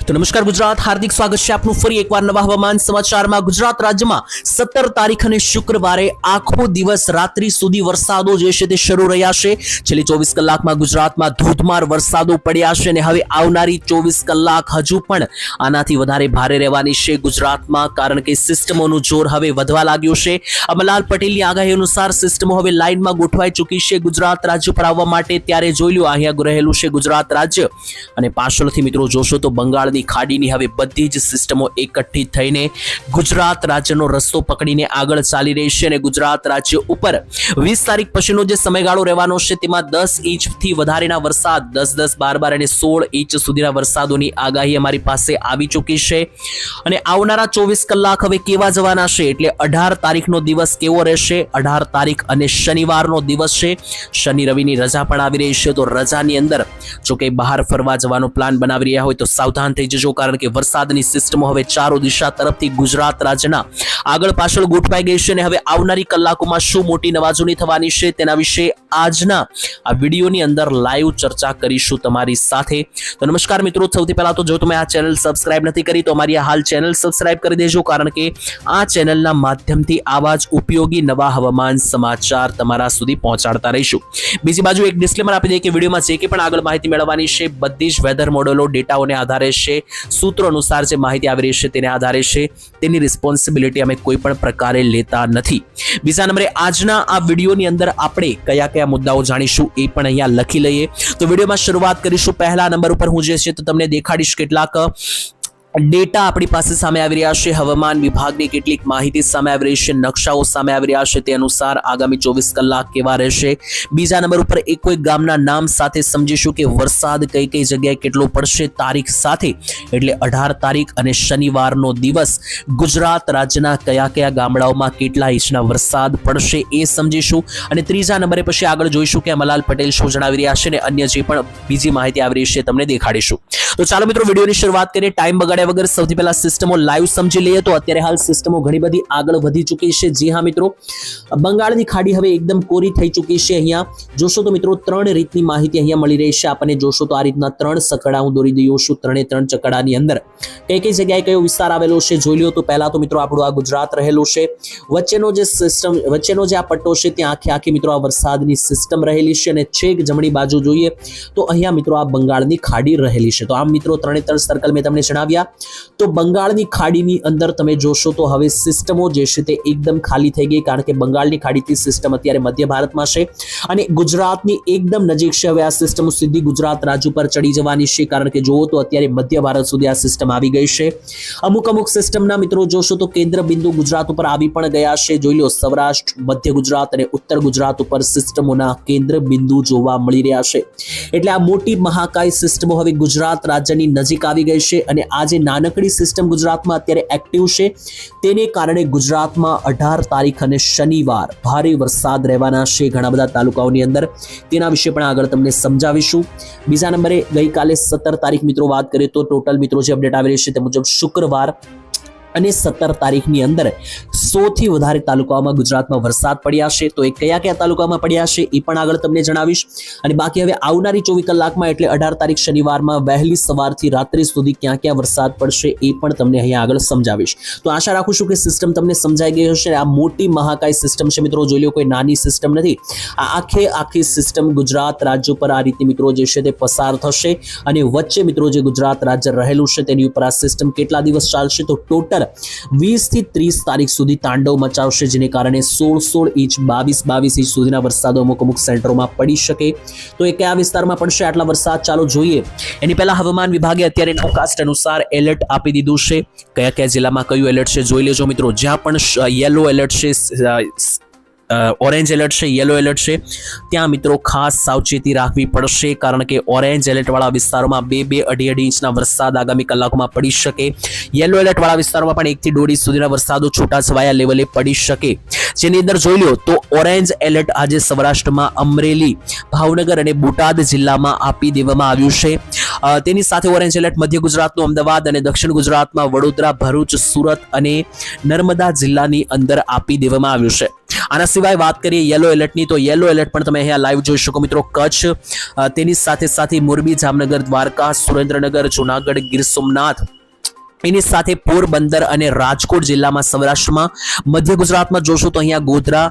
તો નમસ્કાર ગુજરાત, હાર્દિક સ્વાગત છે આપનું ફરી એકવાર નવા હવામાન સમાચારમાં। ગુજરાત રાજ્યમાં 17 તારીખ અને શુક્રવારે આખો દિવસ રાત્રિ સુધી વરસાદો જે છે તે શરૂ રહ્યા છે। છેલ્લી 24 કલાકમાં ગુજરાતમાં ધોધમાર વરસાદો પડ્યા છે અને હવે આવનારી 24 કલાક હજુ પણ આનાથી વધારે ભારે રહેવાની છે ગુજરાતમાં, કારણ કે સિસ્ટમોનું જોર હવે વધવા લાગ્યું છે। અમરલાલ પટેલની આગાહી અનુસાર સિસ્ટમો હવે લાઇનમાં ગોઠવાઈ ચૂકી છે ગુજરાત રાજ્ય પર આવવા માટે। ત્યારે જોઈ લો અહીંયા રહેલું છે ગુજરાત રાજ્ય અને પાછળથી મિત્રો જોશો તો બંગાળની ખાડીની હવે બધી જ સિસ્ટમો એકઠી થઈને ગુજરાત રાજ્યનો રસ્તો પકડીને આગળ ચાલી રહી છે અને ગુજરાત રાજ્ય ઉપર 20 તારીખ પછીનો જે સમયગાળો રહેવાનો છે તેમાં 10 ઇંચથી વધારેના વરસાદ, 10, 12 અને 16 ઇંચ સુધીના વરસાદોની આગાહી અમારી પાસે આવી ચૂકી છે। અને આવનારા 24 કલાક હવે કેવા જવાના છે, એટલે 18 તારીખનો દિવસ કેવો રહેશે? 18 તારીખ અને શનિવારનો દિવસ છે, શનિ રવિની રજા પણ આવી રહી છે। તો રજાની અંદર જો કે બહાર ફરવા જવાનો પ્લાન બનાવી રહ્યા હોય તો સાવધાન થઈ જજો, કારણ કે વરસાદની સિસ્ટમો હવે ચારો દિશા તરફથી ગુજરાત રાજ્યના આગળ પાછળ ગોઠવાઈ ગઈ છે અને હવે આવનારી કલાકોમાં શું મોટી નવાજોની થવાની છે તેના વિશે આજના આ વિડીયોની અંદર લાઈવ ચર્ચા કરીશું તમારી સાથે। તો નમસ્કાર મિત્રો, સૌથી પહેલા તો જો તમે આ ચેનલ સબસ્ક્રાઇબ નથી કરી તો અમારી હાલ ચેનલ સબસ્ક્રાઇબ કરી દેજો, કારણ કે આ ચેનલના માધ્યમથી આવા જ ઉપયોગી નવા હવામાન સમાચાર તમારા સુધી પહોંચાડતા રહીશું। બીજી બાજુ એક ડિસ્ક્લેમર આપી દઈએ કે વિડીયોમાં જે કે પણ આગળ માહિતી મેળવવાની છે બધી જ વેધર મોડેલો ડેટાઓને આધારે છે, સૂત્રો અનુસાર જે માહિતી આવી રહી છે તેને આધારે છે, તેની રિસ્પોન્સિબિલિટી અમે કોઈ પણ પ્રકારે લેતા નથી। બીજા નંબરે આજના આ વિડીયોની અંદર આપણે કયા કયા મુદ્દાઓ જાણીશું એ પણ અહીંયા લખી લઈએ। તો વિડીયોમાં શરૂઆત કરીશું પહેલા નંબર ઉપર હું જે છે તો તમને દેખાડીશ કેટલાક ડેટા આપણી પાસે સામે આવી રહ્યા છે, હવામાન વિભાગની કેટલીક માહિતી સામે આવી રહી છે, નકશાઓ સામે આવી રહ્યા છે, તે અનુસાર આગામી 24 કલાક કેવા રહેશે। બીજા નંબર ઉપર એક કોઈ ગામના નામ સાથે સમજીશું કે વરસાદ કઈ કઈ જગ્યાએ કેટલો પડશે તારીખ સાથે, એટલે 18 તારીખ અને શનિવારનો દિવસ ગુજરાત રાજ્યના કયા કયા ગામડાઓમાં કેટલા ઇંચના વરસાદ પડશે એ સમજીશું। અને ત્રીજા નંબરે પછી આગળ જોઈશું કે અમરલાલ પટેલ શું જણાવી રહ્યા છે અને અન્ય જે પણ બીજી માહિતી આવી રહી છે તમને દેખાડીશું। તો ચાલો મિત્રો વિડીયોની શરૂઆત કરીએ ટાઈમ બગાડ્યા વગર। સૌથી પહેલા સિસ્ટમો લાઈવ સમજી લઈએ તો અત્યારે હાલ સિસ્ટમો ઘણી બધી આગળ વધી ચૂકી છે। જી હા મિત્રો, બંગાળની ખાડી હવે એકદમ કોરી થઈ ચૂકી છે। અહીંયા જોશો તો મિત્રો 3 રીતની માહિતી અહીંયા મળી રહી છે આપણને। જોશો તો આ રીતના 3 સકડા હું દોરી દઉં છું, 3 ચકડાની અંદર કઈ કઈ જગ્યાએ કયો વિસ્તાર આવેલો છે જોઈ લો। તો પહેલા તો મિત્રો આપણું આ ગુજરાત રહેલું છે, વચ્ચેનો જે સિસ્ટમ વચ્ચેનો જે આ પટ્ટો છે ત્યાં આખી મિત્રો આ વરસાદની સિસ્ટમ રહેલી છે અને છેક જમણી બાજુ જોઈએ તો અહીંયા મિત્રો આ બંગાળની ખાડી રહેલી છે। તો આમ મિત્રો 3 સર્કલ મેં તમને જણાવ્યા। તો બંગાળની ખાડીની અંદર તમે જોશો તો હવે સિસ્ટમો જે છે તે એકદમ ખાલી થઈ ગઈ, કારણ કે બંગાળની ખાડીથી સિસ્ટમ અત્યારે મધ્ય ભારતમાં છે અને ગુજરાતની એકદમ નજીક છે। હવે આ સિસ્ટમ સીધી ગુજરાત રાજ્ય પર ચડી જવાની છે, કારણ કે જુઓ તો અત્યારે મધ્ય ભારત સુધી આ સિસ્ટમ આવી ગઈ છે। અમુક સિસ્ટમના મિત્રો જોશો તો કેન્દ્ર બિંદુ ગુજરાત ઉપર આવી પણ ગયા છે। જોઈ લો સૌરાષ્ટ્ર, મધ્ય ગુજરાત અને ઉત્તર ગુજરાત ઉપર સિસ્ટમોના કેન્દ્ર બિંદુ જોવા મળી રહ્યા છે। એટલે આ મોટી મહાકાય સિસ્ટમો હવે ગુજરાત રાજ્યની નજીક આવી ગઈ છે અને આજે નાનકડી સિસ્ટમ ગુજરાતમાં અત્યારે એક્ટિવ છે, તેને કારણે ગુજરાતમાં 18 તારીખ અને શનિવાર ભારે વરસાદ રહેવાના છે ઘણા બધા તાલુકાઓની અંદર, તેના વિશે પણ આગળ તમને સમજાવીશું। બીજા નંબરે ગઈકાલે 17 તારીખ મિત્રો વાત કરીએ તો ટોટલ મિત્રો જે અપડેટ આવી રહી છે તે મુજબ શુક્રવાર અને 17 તારીખની અંદર 100 થી વધારે તાલુકાઓમાં ગુજરાતમાં વરસાદ પડ્યા છે। તો એ કયા કયા તાલુકામાં પડ્યા છે એ પણ આગળ તમને જણાવીશ। અને બાકી હવે આવનારી 24 કલાકમાં એટલે 18 તારીખ શનિવારમાં વહેલી સવારથી રાત્રિ સુધી ક્યાં ક્યાં વરસાદ પડશે એ પણ તમને અહીંયા આગળ સમજાવીશ। તો આશા રાખું છું કે સિસ્ટમ તમને સમજાઈ ગઈ હશે। આ મોટી મહાકાય સિસ્ટમ છે મિત્રો, જોઈ લો કોઈ નાની સિસ્ટમ નથી, આ આખી સિસ્ટમ ગુજરાત રાજ્ય પર આ રીતે મિત્રો જે છે તે પસાર થશે અને વચ્ચે મિત્રો જે ગુજરાત રાજ્ય રહેલું છે તેની ઉપર આ સિસ્ટમ કેટલા દિવસ ચાલશે તો ટોટલ 20 થી 30 તારીખ સુધી તાંડવ મચાવશે, જેને કારણે 16 ઇંચ 22 ઇંચ સુધીના વરસાદો અમુક સેન્ટરોમાં પડી શકે। તો એ કયા વિસ્તારમાં પડશે આટલા વરસાદ ચાલો જોઈએ। એની પહેલા હવામાન વિભાગે અત્યારે નવકાસ્ટ અનુસાર એલર્ટ આપી દીધું છે। કયા કયા જિલ્લામાં કયું એલર્ટ છે જોઈ લેજો મિત્રો। જ્યાં પણ યલો એલર્ટ છે, ઓરેન્જ એલર્ટ છે, યલો એલર્ટ છે, ત્યાં મિત્રો ખાસ સાવચેતી રાખવી પડશે, કારણ કે ઓરેન્જ એલર્ટ વાળા વિસ્તારોમાં 2-2.5 ઇંચના વરસાદ આગામી કલાકોમાં પડી શકે। યલો એલર્ટ વાળા વિસ્તારોમાં પણ 1 થી 1.5 ઇંચ સુધીના વરસાદો છૂટાછવાયા લેવલે પડી શકે। જેની અંદર જોઈ લો તો ઓરેન્જ એલર્ટ આજે સૌરાષ્ટ્રમાં અમરેલી, ભાવનગર અને બોટાદ જિલ્લામાં આપી દેવામાં આવ્યું છે। તેની સાથે ઓરેન્જ એલર્ટ મધ્ય ગુજરાતનું અમદાવાદ અને દક્ષિણ ગુજરાતમાં વડોદરા, ભરૂચ, સુરત અને નર્મદા જિલ્લાની અંદર આપી દેવામાં આવ્યું છે। આના સિવાય વાત કરીએ યલો એલર્ટની, તો યલો એલર્ટ પણ તમે અહીંયા લાઈવ જોઈ શકો મિત્રો. કચ્છ, તેની સાથે મોરબી, જામનગર, દ્વારકા, સુરેન્દ્રનગર, જુનાગઢ, ગીર સોમનાથ, એની સાથે પોરબંદર અને રાજકોટ જિલ્લામાં, સૌરાષ્ટ્રમાં, મધ્ય ગુજરાતમાં જોશો તો અહીંયા ગોધરા,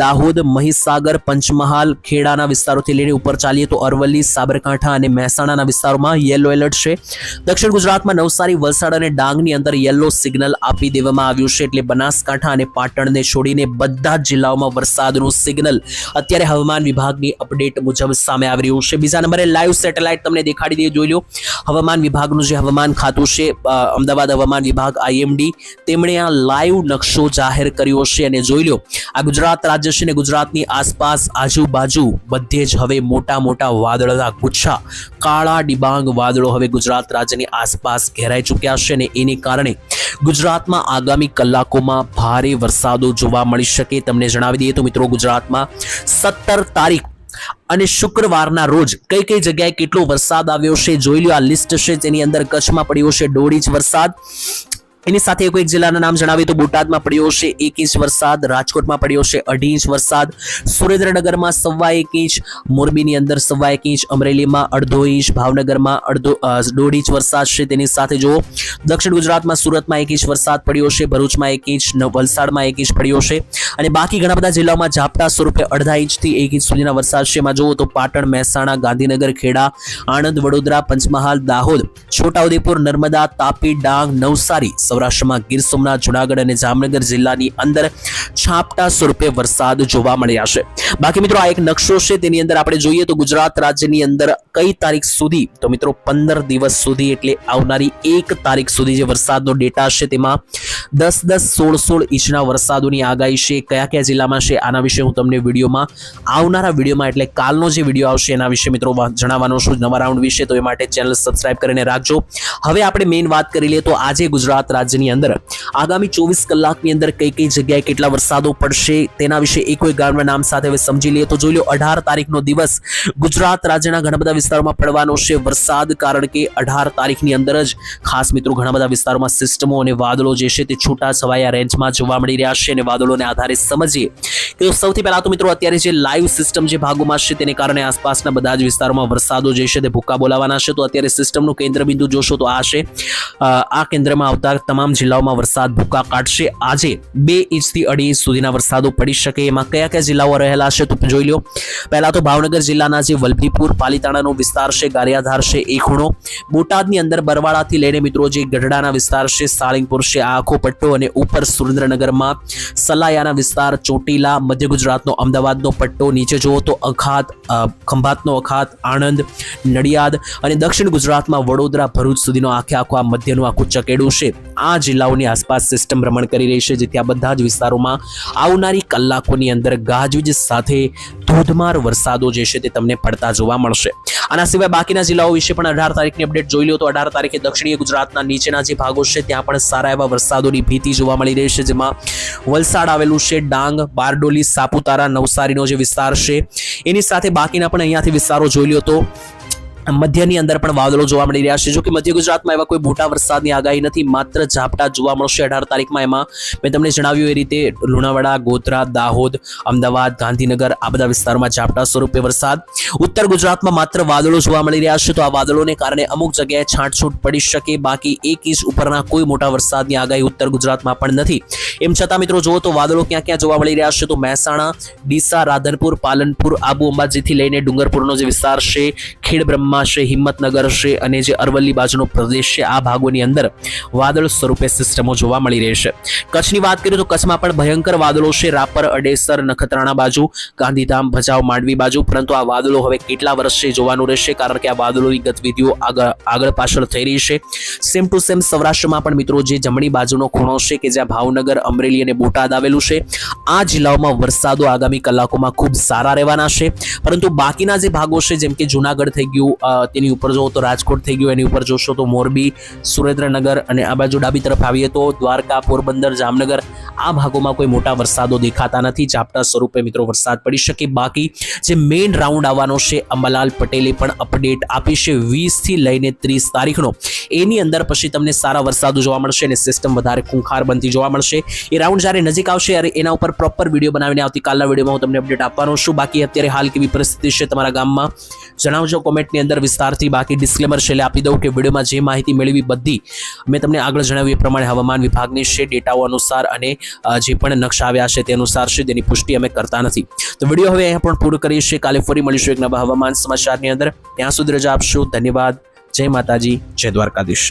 દાહોદ, મહીસાગર, પંચમહાલ, ખેડાના વિસ્તારોથી લઈને ઉપર ચાલીએ તો અરવલ્લી, સાબરકાંઠા અને મહેસાણાના વિસ્તારોમાં યલો એલર્ટ છે. દક્ષિણ ગુજરાતમાં નવસારી, વલસાડ અને ડાંગની અંદર યલો સિગ્નલ આપી દેવામાં આવ્યું છે. એટલે બનાસકાંઠા અને પાટણને છોડીને બધા જ જિલ્લાઓમાં વરસાદનું સિગ્નલ અત્યારે હવામાન વિભાગની અપડેટ મુજબ સામે આવી રહ્યું છે. બીજા નંબરે લાઈવ સેટેલાઇટ તમને દેખાડી દઈએ, જોઈ લો. હવામાન વિભાગનું જે હવામાન ખાતું છે, અમદાવાદ હવામાન વિભાગ IMD, તેમણે આ લાઈવ નકશો જાહેર કર્યો છે અને જોઈ લો, આ ગુજરાત રાજ્ય છે ને ગુજરાતની આસપાસ આજુબાજુ બધે જ હવે મોટા મોટા વાદળના ગુચ્છા, કાળા ડિબાંગ વાદળો હવે ગુજરાત રાજ્યની આસપાસ ઘેરાઈ ચૂક્યા છે અને એને કારણે ગુજરાતમાં આગામી કલાકોમાં ભારે વરસાદો જોવા મળી શકે. તમને જણાવી દઈએ તો મિત્રો, ગુજરાતમાં 17 તારીખ અને શુક્રવારના રોજ કઈ કઈ જગ્યાએ કેટલો વરસાદ આવ્યો છે જોઈ લો. આ લિસ્ટ છે, જેની અંદર કચ્છમાં પડ્યો છે 1.5 ઇંચ વરસાદ. એની સાથે એક જિલ્લાના નામ જણાવીએ તો બોટાદમાં પડ્યો છે 1 ઇંચ વરસાદ, રાજકોટમાં પડ્યો છે 2.5 ઇંચ વરસાદ, સુરેન્દ્રનગરમાં 1.25 ઇંચ, મોરબીની અંદર 1.25 ઇંચ, અમરેલીમાં 0.5 ઇંચ, ભાવનગરમાં 1.5 ઇંચ વરસાદ છે. તેની સાથે જો દક્ષિણ ગુજરાતમાં સુરતમાં 1 ઇંચ વરસાદ પડ્યો છે, ભરૂચમાં 1 ઇંચ, વલસાડમાં 1 ઇંચ પડ્યો છે અને બાકી ઘણા બધા જિલ્લાઓમાં ઝાપટા સ્વરૂપે 0.5 ઇંચથી 1 ઇંચ સુધીના વરસાદ છે. એમાં જુઓ તો પાટણ, મહેસાણા, ગાંધીનગર, ખેડા, આણંદ, વડોદરા, પંચમહાલ, દાહોદ, છોટાઉદેપુર, નર્મદા, તાપી, ડાંગ, નવસારી, સૌરાષ્ટ્રમાં ગીર સોમનાથ, જુનાગઢ અને જામનગર જિલ્લાની અંદર છાપટા સ્વરૂપે વરસાદ જોવા મળ્યા છે. બાકી મિત્રો, આ એક નકશો છે, તેની અંદર આપણે જોઈએ તો ગુજરાત રાજ્યની અંદર કઈ તારીખ સુધી, તો મિત્રો 15 દિવસ સુધી, એટલે આવનારી 1 તારીખ સુધી જે વરસાદનો ડેટા છે તેમાં 10-10, 16-16 ઇંચના વરસાદોની આગાહી છે. કયા કયા જિલ્લામાં છે આના વિશે હું તમને આવનારા વિડીયોમાં એટલે કાલનો જે વિડીયો આવશે એના વિશે મિત્રો જણાવવાનો છું, નવા રાઉન્ડ વિશે. તો એ માટે ચેનલ સબસ્ક્રાઇબ કરીને રાખજો. હવે આપણે મેઇન વાત કરી લઈએ તો આજે ગુજરાત રાજ્યની અંદર આગામી 24 કલાકની અંદર કઈ કઈ જગ્યાએ કેટલા વરસાદો પડશે તેના વિશે એક ગામના નામ સાથે હવે સમજી લઈએ. તો જોઈ લો, 18 તારીખનો દિવસ ગુજરાત રાજ્યના ઘણા બધા વિસ્તારોમાં પડવાનો છે વરસાદ, કારણ કે 18 તારીખની અંદર જ ખાસ મિત્રો ઘણા બધા વિસ્તારોમાં સિસ્ટમો અને વાદળો જે છે તે છૂટા છવાયા રેન્જમાં જોવા મળી રહ્યા છે અને વાદળોને આધારે સમજીએ કે સૌથી પહેલા તો મિત્રો અત્યારે જે લાઈવ સિસ્ટમ જે ભાગોમાં છે તેને કારણે આસપાસના બધા જ વિસ્તારોમાં વરસાદો જે છે તે ભૂક્કા બોલાવાના છે. તો અત્યારે સિસ્ટમનું કેન્દ્રબિંદુ જોશો તો આ છે, આ કેન્દ્રમાં આવતા તમામ જિલ્લાઓમાં વરસાદ ભૂક્કા કાઢશે. આજે 2 ઇંચથી 2.5 ઇંચ સુધીના વરસાદો પડી શકે. એમાં કયા કયા જિલ્લાઓ રહેલા છે તો જોઈ લો. પહેલા તો ભાવનગર જિલ્લાના જે વલભીપુર, પાલીતાણાનો વિસ્તાર છે, ગારિયાધાર છે, એ ખૂણો, બોટાદની અંદર બરવાળાથી લઈને મિત્રો જે ગઢડાના વિસ્તાર છે, સાળીંગપુર છે, આ આખો પટ્ટો, અને ઉપર સુરેન્દ્રનગરમાં સલાયાના વિસ્તાર, ચોટીલા, મધ્ય ગુજરાતનો અમદાવાદનો પટ્ટો, નીચે જુઓ તો અખાત, ખંભાતનો અખાત, આણંદ, નડિયાદ અને દક્ષિણ ગુજરાતમાં વડોદરા, ભરૂચ સુધીનો આખો આ મધ્યનું આખું ચકેડું છે. આ જિલ્લાઓની આસપાસ સિસ્ટમ ભ્રમણ કરી રહી છે, જેથી આ બધા જ વિસ્તારોમાં આવનારી કલાકોની અંદર ગાજવીજ સાથે ધોધમાર વરસાદો જે છે તે તમને પડતા જોવા મળશે. આના સિવાય બાકીના જિલ્લાઓ વિશે પણ 18 તારીખની અપડેટ જોઈ લો. તો 18 તારીખે દક્ષિણીય ગુજરાતના નીચેના જે ભાગો છે ત્યાં પણ સારા એવા વરસાદોની ભીતિ જોવા મળી રહી છે, જેમાં વલસાડ આવેલું છે, ડાંગ, બારડોલી, સાપુતારા, નવસારીનો જે વિસ્તાર છે એની સાથે બાકીના પણ અહીંયાથી વિસ્તારો જોઈ લો. તો મધ્યની અંદર પણ વાદળો જોવા મળી રહ્યા છે. જો કે મધ્ય ગુજરાતમાં એવા કોઈ મોટા વરસાદની આગાહી નથી, માત્ર ઝાપટા જોવા મળશે 18 તારીખમાં. એમાં મેં તમને જણાવ્યું એ રીતે લુણાવાડા, ગોધરા, દાહોદ, અમદાવાદ, ગાંધીનગર આ બધા વિસ્તારોમાં ઝાપટા સ્વરૂપે વરસાદ. ઉત્તર ગુજરાતમાં માત્ર વાદળો જોવા મળી રહ્યા છે. તો આ વાદળોને કારણે અમુક જગ્યાએ છાંટછૂટ પડી શકે. બાકી 1 ઇંચ ઉપરના કોઈ મોટા વરસાદની આગાહી ઉત્તર ગુજરાતમાં પણ નથી. એમ છતાં મિત્રો જુઓ તો વાદળો ક્યાં ક્યાં જોવા મળી રહ્યા છે તો મહેસાણા, ડીસા, રાધનપુર, પાલનપુર, આબુ અંબાજીથી લઈને ડુંગરપુરનો જે વિસ્તાર છે, ખેડબ્રહ્મા છે, હિંમતનગર છે અને જે અરવલ્લી બાજુનો પ્રદેશ છે, આ ભાગોની અંદર વાદળ સ્વરૂપે સિસ્ટમો જોવા મળી રહી છે. કચ્છની વાત કરીએ તો કચ્છમાં પણ ભયંકર વાદળો છે, રાપર, અડેસર, નખત્રાણા બાજુ, ગાંધીધામ, ભચાઉ, માંડવી બાજુ. પરંતુ આ વાદળો હવે કેટલા વર્ષે જોવાનું રહેશે, કારણ કે આ વાદળોની ગતિવિધિઓ આગળ પાછળ થઈ રહી છે. સેમ ટુ સેમ સૌરાષ્ટ્રમાં પણ મિત્રો જે જમણી બાજુનો ખૂણો છે કે જ્યાં ભાવનગર, અમરેલી અને બોટાદ આવેલું છે, આ જિલ્લાઓમાં વરસાદો આગામી કલાકોમાં ખૂબ સારા રહેવાના છે. પરંતુ બાકીના જે ભાગો છે જેમ કે જુનાગઢ થઈ ગયું, તેની ઉપર જો તો રાજકોટ થઈ ગયું, એની ઉપર જોશો તો મોરબી, સુરેન્દ્રનગર અને આ બાજુ ડાબી તરફ આવીએ તો દ્વારકા, પોરબંદર, જામનગર આ ભાગોમાં કોઈ મોટા વરસાદો દેખાતા નથી. ઝાપટા સ્વરૂપે મિત્રો વરસાદ પડી શકે. બાકી જે મેઇન રાઉન્ડ આવવાનો છે, અંબાલાલ પટેલે પણ અપડેટ આપી છે 20 થી લઈને 30 તારીખનો. એની અંદર પછી તમને સારા વરસાદો જોવા મળશે અને સિસ્ટમ વધારે ખૂંખાર બનતી જોવા મળશે. એ રાઉન્ડ જ્યારે નજીક આવશે ત્યારે એના ઉપર પ્રોપર વિડીયો બનાવીને આવતીકાલના વિડીયોમાં હું તમને અપડેટ આપવાનો છું. બાકી અત્યારે હાલ કેવી પરિસ્થિતિ છે તમારા ગામમાં જણાવજો કોમેન્ટની અંદર વિસ્તારથી. બાકી ડિસ્ક્લેમર છેલ્લે આપી દઉં કે વિડીયોમાં જે માહિતી મેળવી બધી મેં તમને આગળ જણાવ્યું એ પ્રમાણે હવામાન વિભાગની છે ડેટાઓ અનુસાર અને જે પણ નકશા આવ્યા છે તે અનુસાર છે, તેની પુષ્ટિ અમે કરતા નથી. તો વિડીયો હવે અહીંયા પણ પૂરો કરીએ છીએ. કાલે ફરી મળીશું એક નવા હવામાન સમાચારની અંદર. ત્યાં સુધી રજા આપશો. ધન્યવાદ. જય માતાજી, જય દ્વારકાધીશ.